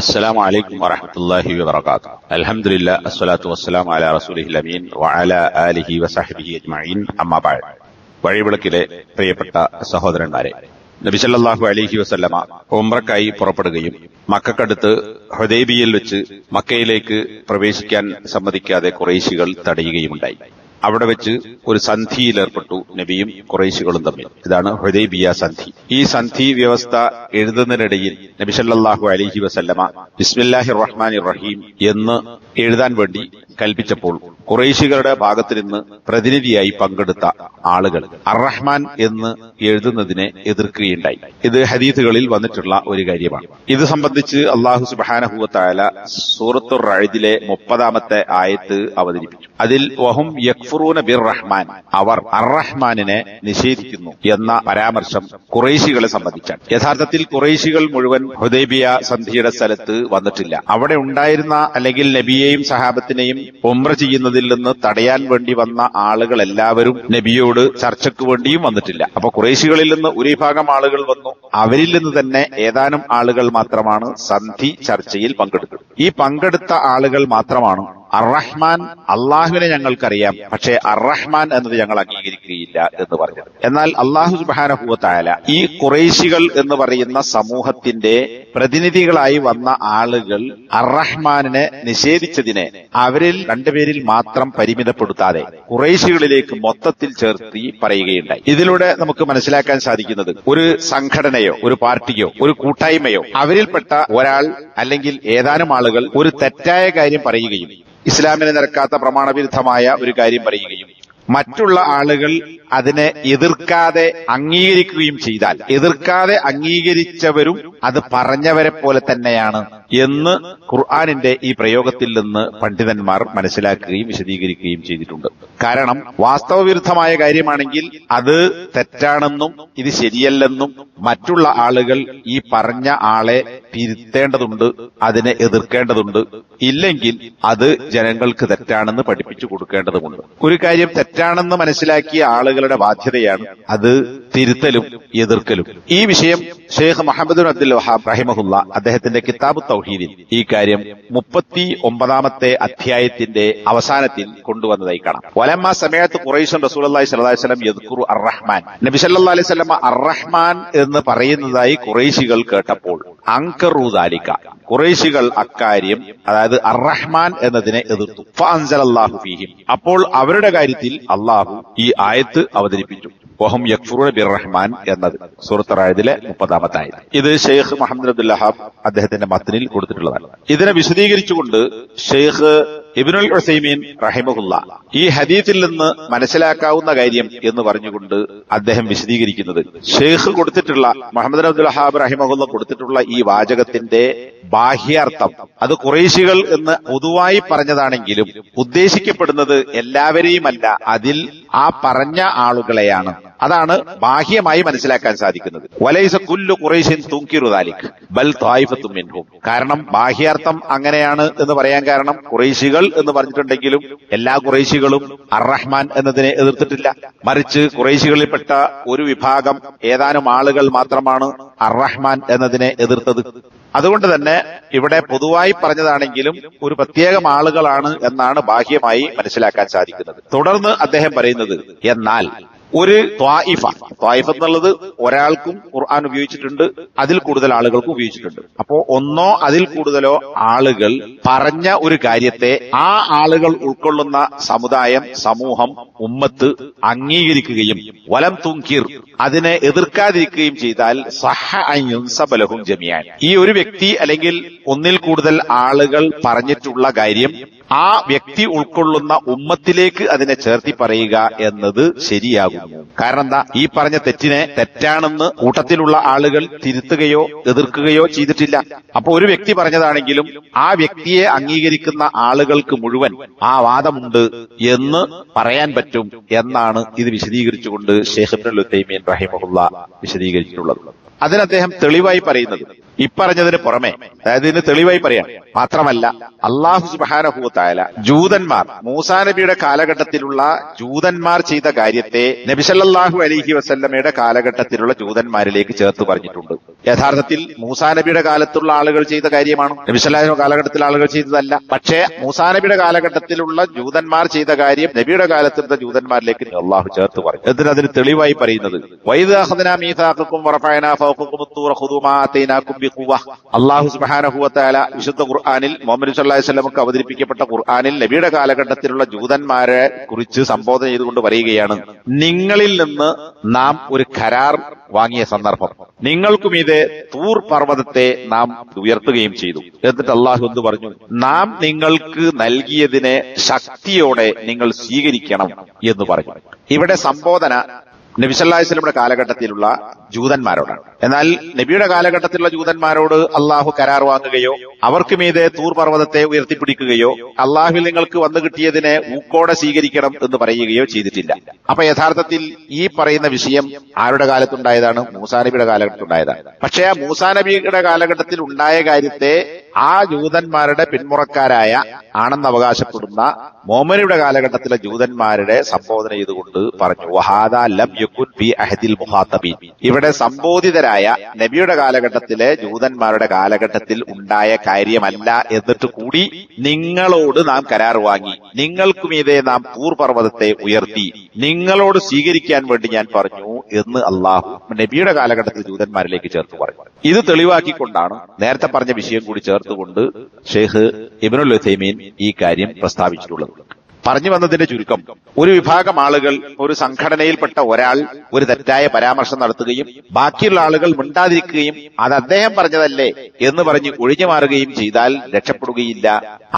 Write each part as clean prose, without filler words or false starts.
السلام عليكم ورحمة الله وبركاته. الحمد لله الصلاة والسلام على رسوله الأمين وعلى آله وصحبه أجمعين. أما بعد. വഴിവിളക്കിലെ പ്രിയപ്പെട്ട സഹോദരന്മാരെ, നബി സല്ലല്ലാഹു അലൈഹി വസല്ലമ ഉംറക്കായി പുറപ്പെടുകയും മക്കക്കടുത്ത് ഹുദൈബിയയിൽ വെച്ച് മക്കയിലേക്ക് പ്രവേശിക്കാൻ സമ്മതിക്കാതെ ഖുറൈശികൾ തടയുകയുമുണ്ടായി. അവിടെ വെച്ച് ഒരു സന്ധിയിലേർപ്പെട്ടു നബിയും ഖുറൈശികളും തമ്മിൽ. ഇതാണ് ഹുദൈബിയ സന്ധി. ഈ സന്ധി വ്യവസ്ഥ എഴുതുന്നതിനിടയിൽ നബി സല്ലല്ലാഹു അലൈഹി വസല്ലമ ബിസ്മില്ലാഹിർ റഹ്മാനിർ റഹീം എന്ന് എഴുതാൻ വേണ്ടി കൽപ്പിച്ചപ്പോൾ ഖുറൈശികളുടെ ഭാഗത്ത് നിന്ന് പ്രതിനിധിയായി പങ്കെടുത്ത ആളുകൾ അർ-റഹ്മാൻ എന്ന് എഴുതുന്നതിനെ എതിർക്കുകയുണ്ടായി. ഇത് ഹദീസുകളിൽ വന്നിട്ടുള്ള ഒരു കാര്യമാണ്. ഇത് സംബന്ധിച്ച് അല്ലാഹു സുബ്ഹാനഹു വ തആല സൂറത്തുർ റഅദിലെ 30-ാമത്തെ ആയത്ത് അവതരിപ്പിച്ചു. അതിൽ വഹും യക്ഫുറൂന ബിർ റഹ്മാൻ, അവർ അർ-റഹ്മാനിനെ നിഷേധിക്കുന്നു എന്ന പരാമർശം ഖുറൈശികളെ സംബന്ധിച്ചാണ്. യഥാർത്ഥത്തിൽ ഖുറൈശികൾ മുഴുവൻ ഹുദൈബിയ സന്ധിയുടെ സ്ഥലത്ത് വന്നിട്ടില്ല. അവിടെ ഉണ്ടായിരുന്ന അല്ലെങ്കിൽ നബിയെയും സഹാബത്തിനെയും ഉംറ ചെയ്യുന്നതിൽ നിന്ന് തടയാൻ വേണ്ടി വന്ന ആളുകൾ എല്ലാവരും നബിയോട് ചർച്ചയ്ക്ക് വേണ്ടിയും വന്നിട്ടില്ല. അപ്പൊ ഖുറൈശികളിൽ നിന്ന് ഒരു വിഭാഗം ആളുകൾ വന്നു. അവരിൽ നിന്ന് തന്നെ ഏതാനും ആളുകൾ മാത്രമാണ് സന്ധി ചർച്ചയിൽ പങ്കെടുത്തത്. ഈ പങ്കെടുത്ത ആളുകൾ മാത്രമാണ് അർ-റഹ്മാൻ അള്ളാഹുവിനെ ഞങ്ങൾക്കറിയാം, പക്ഷേ അർ-റഹ്മാൻ എന്നത് ഞങ്ങൾ അംഗീകരിക്കുകയില്ല എന്ന് പറഞ്ഞത്. എന്നാൽ അല്ലാഹു സുബ്ഹാനഹു വ തആല ഈ ഖുറൈശികൾ എന്ന് പറയുന്ന സമൂഹത്തിന്റെ പ്രതിനിധികളായി വന്ന ആളുകൾ അർ-റഹ്മാനിനെ നിഷേധിച്ചതിനെ അവരിൽ രണ്ടുപേരിൽ മാത്രം പരിമിതപ്പെടുത്താതെ ഖുറൈശികളിലേക്ക് മൊത്തത്തിൽ ചേർത്തി പറയുകയുണ്ടായി. ഇതിലൂടെ നമുക്ക് മനസ്സിലാക്കാൻ സാധിക്കുന്നത് ഒരു സംഘടനയോ ഒരു പാർട്ടിയോ ഒരു കൂട്ടായ്മയോ അവരിൽപ്പെട്ട ഒരാൾ അല്ലെങ്കിൽ ഏതാനും ആളുകൾ ഒരു തെറ്റായ കാര്യം പറയുകയും ഇസ്ലാമിന് നിരക്കാത്ത പ്രമാണവിരുദ്ധമായ ഒരു കാര്യം പറയുകയും മറ്റുള്ള ആളുകൾ അതിനെ എതിർക്കാതെ അംഗീകരിക്കുകയും ചെയ്താൽ എതിർക്കാതെ അംഗീകരിച്ചവരും അത് പറഞ്ഞവരെ പോലെ തന്നെയാണ് എന്ന് ഖുർആനിന്റെ ഈ പ്രയോഗത്തിൽ നിന്ന് പണ്ഡിതന്മാർ മനസ്സിലാക്കുകയും വിശദീകരിക്കുകയും ചെയ്തിട്ടുണ്ട്. കാരണം വാസ്തവവിരുദ്ധമായ കാര്യമാണെങ്കിൽ അത് തെറ്റാണെന്നും ഇത് ശരിയല്ലെന്നും മറ്റുള്ള ആളുകൾ ഈ പറഞ്ഞ ആളെ തിരുത്തേണ്ടതുണ്ട്, അതിനെ എതിർക്കേണ്ടതുണ്ട്. ഇല്ലെങ്കിൽ അത് ജനങ്ങൾക്ക് തെറ്റാണെന്ന് പഠിപ്പിച്ചു കൊടുക്കേണ്ടതുണ്ട്. ഒരു കാര്യം തെറ്റാണെന്ന് മനസ്സിലാക്കിയ ആളുകളുടെ ബാധ്യതയാണ് അത് തിരുത്തലും എതിർക്കലും. ഈ വിഷയം ഷെയ്ഖ് മുഹമ്മദ് ബിൻ അബ്ദുൽ വഹാബ് റഹിമഹുല്ല അദ്ദേഹത്തിന്റെ കിതാബ് തൗഹീദിൽ ഈ കാര്യം 39-ാമത്തെ അധ്യായത്തിന്റെ അവസാനത്തിൽ കൊണ്ടുവന്നതായി കാണാം. വലമ്മ സമയത്ത് ഖുറൈശ് റസൂലുള്ളാഹി സ്വല്ലല്ലാഹി അലൈഹി വസല്ലം യദ്കുറു അർ-റഹ്മാൻ, നബി സല്ലല്ലാഹു അലൈഹി വസല്ലം അർ-റഹ്മാൻ എന്ന് പറയുന്നതായി ഖുറൈശികൾ കേട്ടപ്പോൾ അൻകറു ദാലിക, ഖുറൈശികൾ അക്കാര്യം അതായത് അർ-റഹ്മാൻ എന്നതിനെ എതിർത്തു. ഫഅൻസലല്ലാഹു ഫീഹിം, അപ്പോൾ അവരുടെ കാര്യത്തിൽ അല്ലാഹു ഈ ആയത്ത് അവതരിപ്പിച്ചു. വഹും യക്ഫുറൂന ബിർ-റഹ്മാൻ എന്നത് സൂറത്തുർ റഅദിലെ 30-ാമത്തെ ആയത്ത്. ഇത് ഷെയ്ഖ് മുഹമ്മദ് അബ്ദുൽ വഹാബ് അദ്ദേഹത്തിന്റെ മത്നിൽ കൊടുത്തിട്ടുള്ളതാണ്. ഇതിനെ വിശദീകരിച്ചുകൊണ്ട് ഷെയ്ഖ് ഇബ്നുൽ ഉസൈമീൻ റഹിമഹുല്ല ഈ ഹദീസിൽ നിന്ന് മനസ്സിലാക്കാവുന്ന കാര്യം എന്ന് പറഞ്ഞുകൊണ്ട് അദ്ദേഹം വിശദീകരിക്കുന്നത്, ഷെയ്ഖ് കൊടുത്തിട്ടുള്ള മുഹമ്മദ് അബ്ദുൽ വഹാബ് റഹിമഹുല്ല കൊടുത്തിട്ടുള്ള ഈ വാചകത്തിന്റെ ബാഹ്യാർത്ഥം അത് ഖുറൈശികൾ എന്ന് പൊതുവായി പറഞ്ഞതാണെങ്കിലും ഉദ്ദേശിക്കപ്പെടുന്നത് എല്ലാവരെയുമല്ല, അതിൽ ആ പറഞ്ഞ ആളുകളെയാണ്. അതാണ് ബാഹ്യമായി മനസ്സിലാക്കാൻ സാധിക്കുന്നത്. വലൈസ കുല്ലു ഖുറൈശിൻ തുൻകിറു ദാലിക് ബൽ ത്വായിഫത്തും മിൻഹും. കാരണം ബാഹ്യാർത്ഥം അങ്ങനെയാണ് എന്ന് പറയാൻ കാരണം ഖുറൈശികൾ എന്ന് പറഞ്ഞിട്ടുണ്ടെങ്കിലും എല്ലാ ഖുറൈശികളും അർ-റഹ്മാൻ എന്നതിനെ എതിർത്തിട്ടില്ല. മറിച്ച് ഖുറൈശികളിൽപ്പെട്ട ഒരു വിഭാഗം ഏതാനും ആളുകൾ മാത്രമാണ് അർ-റഹ്മാൻ എന്നതിനെ എതിർത്തത്. അതുകൊണ്ട് തന്നെ ഇവിടെ പൊതുവായി പറഞ്ഞതാണെങ്കിലും ഒരു പ്രത്യേകം ആളുകളാണ് എന്നാണ് ബാഹ്യമായി മനസ്സിലാക്കാൻ സാധിക്കുന്നത്. തുടർന്ന് അദ്ദേഹം പറയുന്നത്, എന്നാൽ ഒരു ത്വായിഫ എന്നുള്ളത് ഒരാൾക്കും ഖുർആൻ ഉപയോഗിച്ചിട്ടുണ്ട്, അതിൽ കൂടുതൽ ആളുകൾക്കും ഉപയോഗിച്ചിട്ടുണ്ട്. അപ്പോ ഒന്നോ അതിൽ കൂടുതലോ ആളുകൾ പറഞ്ഞ ഒരു കാര്യത്തെ ആ ആളുകൾ ഉൾക്കൊള്ളുന്ന സമുദായം, സമൂഹം, ഉമ്മത്ത് അംഗീകരിക്കുകയും വലം തുൻകിർ അതിനെ എതിർക്കാതിരിക്കുകയും ചെയ്താൽ സഹ അൻ യുൻസബ ലഹും ജമിഅൻ, ഈ ഒരു വ്യക്തി അല്ലെങ്കിൽ ഒന്നിൽ കൂടുതൽ ആളുകൾ പറഞ്ഞിട്ടുള്ള കാര്യം ആ വ്യക്തി ഉൾക്കൊള്ളുന്ന ഉമ്മത്തിലേക്ക് അതിനെ ചേർത്തി പറയുക എന്നത് ശരിയാകുന്നു. കാരണം എന്താ, ഈ പറഞ്ഞ തെറ്റിനെ തെറ്റാണെന്ന് കൂട്ടത്തിലുള്ള ആളുകൾ തിരുത്തുകയോ എതിർക്കുകയോ ചെയ്തിട്ടില്ല. അപ്പൊ ഒരു വ്യക്തി പറഞ്ഞതാണെങ്കിലും ആ വ്യക്തിയെ അംഗീകരിക്കുന്ന ആളുകൾക്ക് മുഴുവൻ ആ വാദമുണ്ട് എന്ന് പറയാൻ പറ്റും എന്നാണ് ഇത് വിശദീകരിച്ചുകൊണ്ട് ഷെയ്ഖ് ഇബ്നുൽ ഉസൈമീൻ റഹിമഹുല്ലാ വിശദീകരിച്ചിട്ടുള്ളത്. അതിന് അദ്ദേഹം തെളിവായി പറയുന്നത്, ഇപ്പറഞ്ഞതിന് പുറമെ, അതായത് ഇതിന് തെളിവായി പറയാം, മാത്രമല്ല അല്ലാഹു സുബ്ഹാനഹു വ തആല ജൂതന്മാർ, മൂസാ നബിയുടെ കാലഘട്ടത്തിലുള്ള ജൂതന്മാർ ചെയ്ത കാര്യത്തെ നബി സല്ലല്ലാഹു അലൈഹി വസല്ലമയുടെ കാലഘട്ടത്തിലുള്ള ജൂതന്മാരിലേക്ക് ചേർത്ത് പറഞ്ഞിട്ടുണ്ട്. യഥാർത്ഥത്തിൽ മൂസാ നബിയുടെ കാലത്തുള്ള ആളുകൾ ചെയ്ത കാര്യമാണ്, നബി സല്ലല്ലാഹു കാലഘട്ടത്തിലെ ആളുകൾ ചെയ്തതല്ല. പക്ഷേ മൂസാ നബിയുടെ കാലഘട്ടത്തിലുള്ള ജൂതന്മാർ ചെയ്ത കാര്യം നബിയുടെ കാലത്തുള്ള ജൂതന്മാരിലേക്ക് അള്ളാഹു ചേർത്ത് പറയും. എന്നിട്ട് അതിന് തെളിവായി പറയുന്നത് വൈദ അഖദ്നാ മീസാഖക്കും വറഫഅനാ ഫൗഖക്കും അത്തൂറ ഖുദൂ മാ ആതൈനാകും ബിഖുവ. അല്ലാഹു സുബ്ഹാനഹു വ തആല വിശുദ്ധ ഖുർആനിൽ, മുഹമ്മദ് സല്ലല്ലാഹു അലൈഹി വസല്ലമക്ക് അവതരിപ്പിക്കപ്പെട്ട ഖുർആനിൽ നബിയുടെ കാലഘട്ടത്തിലുള്ള ജൂതന്മാരെ കുറിച്ച് സംബോധന ചെയ്തുകൊണ്ട് പറയുകയാണ്, നിങ്ങളിൽ നിന്ന് നാം ഒരു കരാർ വാങ്ങിയ സന്ദർഭം, നിങ്ങൾക്കുമീതെ തൂർ പർവ്വതത്തെ നാം ഉയർത്തുകയും ചെയ്തു. എന്നിട്ട് അള്ളാഹു എന്ത് പറഞ്ഞു? നാം നിങ്ങൾക്ക് നൽകിയതിനെ ശക്തിയോടെ നിങ്ങൾ സ്വീകരിക്കണം എന്ന് പറഞ്ഞു. ഇവിടെ സംബോധന നബി സല്ലല്ലാഹു അലൈഹി വസല്ലമയുടെ കാലഘട്ടത്തിലുള്ള ജൂതന്മാരോടാണ്. എന്നാൽ നബിയുടെ കാലഘട്ടത്തിലുള്ള ജൂതന്മാരോട് അള്ളാഹു കരാർ വാങ്ങുകയോ അവർക്ക് മീതെ തൂർ പർവ്വതത്തെ ഉയർത്തിപ്പിടിക്കുകയോ അള്ളാഹുവിൽ നിങ്ങൾക്ക് വന്നു കിട്ടിയതിനെ ഊക്കോടെ സ്വീകരിക്കണം എന്ന് പറയുകയോ ചെയ്തിട്ടില്ല. അപ്പൊ യഥാർത്ഥത്തിൽ ഈ പറയുന്ന വിഷയം ആരുടെ കാലത്തുണ്ടായതാണ്? മൂസാ നബിയുടെ കാലഘട്ടത്തിലുണ്ടായതാണ്. പക്ഷേ ആ മൂസാ നബിയുടെ കാലഘട്ടത്തിൽ ഉണ്ടായ കാര്യത്തെ ആ ജൂതന്മാരുടെ പിന്മുറക്കാരായ ആണെന്ന് അവകാശപ്പെടുന്ന മുഹമ്മദിയുടെ കാലഘട്ടത്തിലെ ജൂതന്മാരുടെ സംബോധന ചെയ്തുകൊണ്ട് പറഞ്ഞു, വഹാദാ ലം യകുൻ ഫീ അഹദിൽ മുഖാതബീൻ. ഇവിടെ സംബോധിതരായ നബിയുടെ കാലഘട്ടത്തിലെ ജൂതന്മാരുടെ കാലഘട്ടത്തിൽ ഉണ്ടായ കാര്യമല്ല. എന്നിട്ട് കൂടി നിങ്ങളോട് നാം കരാർ വാങ്ങി, നിങ്ങൾക്കുമീതെ നാം തൂർ പർവ്വതത്തെ ഉയർത്തി, നിങ്ങളോട് സ്വീകരിക്കാൻ വേണ്ടി ഞാൻ പറഞ്ഞു എന്ന് അള്ളാഹു നബിയുടെ കാലഘട്ടത്തിൽ ജൂതന്മാരിലേക്ക് ചേർത്ത് പറഞ്ഞു. ഇത് തെളിവാക്കിക്കൊണ്ടാണ് നേരത്തെ പറഞ്ഞ വിഷയം കൂടി ചേർത്തുകൊണ്ട് ഷെയ്ഖ് ഇബ്നുൽ ഉസൈമീൻ ഈ കാര്യം പ്രസ്താവിച്ചിട്ടുള്ളത്. പറഞ്ഞു വന്നതിന്റെ ചുരുക്കം, ഒരു വിഭാഗം ആളുകൾ, ഒരു സംഘടനയിൽപ്പെട്ട ഒരാൾ ഒരു തെറ്റായ പരാമർശം നടത്തുകയും ബാക്കിയുള്ള ആളുകൾ മിണ്ടാതിരിക്കുകയും അത് അദ്ദേഹം പറഞ്ഞതല്ലേ എന്ന് പറഞ്ഞ് ഒഴിഞ്ഞു മാറുകയും ചെയ്താൽ രക്ഷപ്പെടുകയില്ല.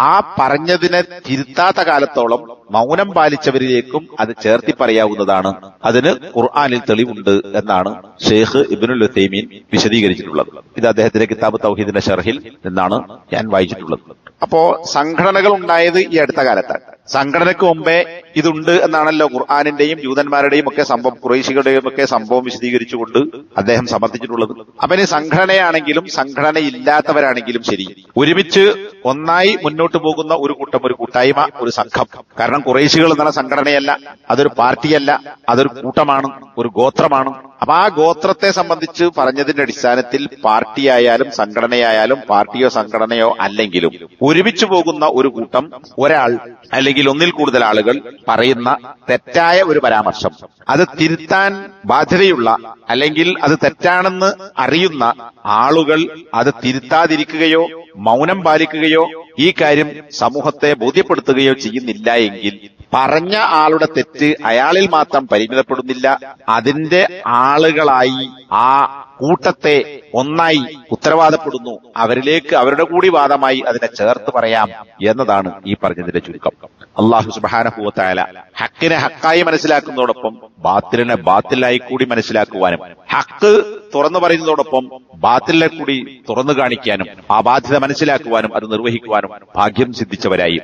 ആ പറഞ്ഞതിനെ തിരുത്താത്ത കാലത്തോളം മൗനം പാലിച്ചവരിലേക്കും അത് ചേർത്തി പറയാവുന്നതാണ്. അതിന് ഖുർആനിൽ തെളിവുണ്ട് എന്നാണ് ഷെയ്ഖ് ഇബ്നുൽ ഉസൈമീൻ വിശദീകരിച്ചിട്ടുള്ളത്. ഇത് അദ്ദേഹത്തിന്റെ കിതാബ് തൗഹീദിന്റെ ഷർഹിൽ നിന്നാണ് ഞാൻ വായിച്ചിട്ടുള്ളത്. അപ്പോ സംഘടനകൾ ഉണ്ടായത് ഈ അടുത്ത കാലത്താണ്. സംഘടനയ്ക്ക് മുമ്പേ ഇതുണ്ട് എന്നാണല്ലോ ഖുർആനിന്റെയും ജൂതന്മാരുടെയും ഒക്കെ സംഭവം, ഖുറൈശികളുടെയും ഒക്കെ സംഭവം വിശദീകരിച്ചുകൊണ്ട് അദ്ദേഹം സമർത്ഥിച്ചിട്ടുള്ളത്. അപ്പൊ ഇനി സംഘടനയാണെങ്കിലും സംഘടനയില്ലാത്തവരാണെങ്കിലും ശരി, ഒരുമിച്ച് ഒന്നായി മുന്നോട്ട് പോകുന്ന ഒരു കൂട്ടം, ഒരു കൂട്ടായ്മ, ഒരു സംഘം. കാരണം ഖുറൈശികൾ എന്നുള്ള സംഘടനയല്ല, അതൊരു പാർട്ടിയല്ല, അതൊരു കൂട്ടമാണ്, ഒരു ഗോത്രമാണ്. അപ്പൊ ആ ഗോത്രത്തെ സംബന്ധിച്ച് പറഞ്ഞതിന്റെ അടിസ്ഥാനത്തിൽ പാർട്ടിയായാലും സംഘടനയായാലും, പാർട്ടിയോ സംഘടനയോ അല്ലെങ്കിലും ഒരുമിച്ച് പോകുന്ന ഒരു കൂട്ടം, ഒരാൾ അല്ലെങ്കിൽ ഒന്നിൽ കൂടുതൽ ആളുകൾ പറയുന്ന തെറ്റായ ഒരു പരാമർശം, അത് തിരുത്താൻ ബാധ്യതയുള്ള അല്ലെങ്കിൽ അത് തെറ്റാണെന്ന് അറിയുന്ന ആളുകൾ അത് തിരുത്താതിരിക്കുകയോ മൗനം പാലിക്കുകയോ ഈ കാര്യം സമൂഹത്തെ ബോധ്യപ്പെടുത്തുകയോ ചെയ്യുന്നില്ല എങ്കിൽ പറഞ്ഞ ആളുടെ തെറ്റ് അയാളിൽ മാത്രം പരിമിതപ്പെടുന്നില്ല, അതിന്റെ ആളുകളായി ആ കൂട്ടത്തെ ഒന്നായി ഉത്തരവാദപ്പെടുന്നു, അവരിലേക്ക് അവരുടെ കൂടി വാദമായി അതിനെ ചേർത്ത് പറയാം എന്നതാണ് ഈ പറഞ്ഞതിന്റെ ചുരുക്കം. അല്ലാഹു സുബ്ഹാനഹു വ തആല ഹക്കിനെ ഹക്കായി മനസ്സിലാക്കുന്നതോടൊപ്പം ബാത്തിലിനെ ബാത്തിലായി കൂടി മനസ്സിലാക്കുവാനും, ഹക്ക് തുറന്നു പറയുന്നതോടൊപ്പം ബാത്തിലിനെ കൂടി തുറന്നു കാണിക്കാനും, ആ ബാധ്യത മനസ്സിലാക്കുവാനും അത് നിർവഹിക്കുവാനും ഭാഗ്യം സിദ്ധിച്ചവരായി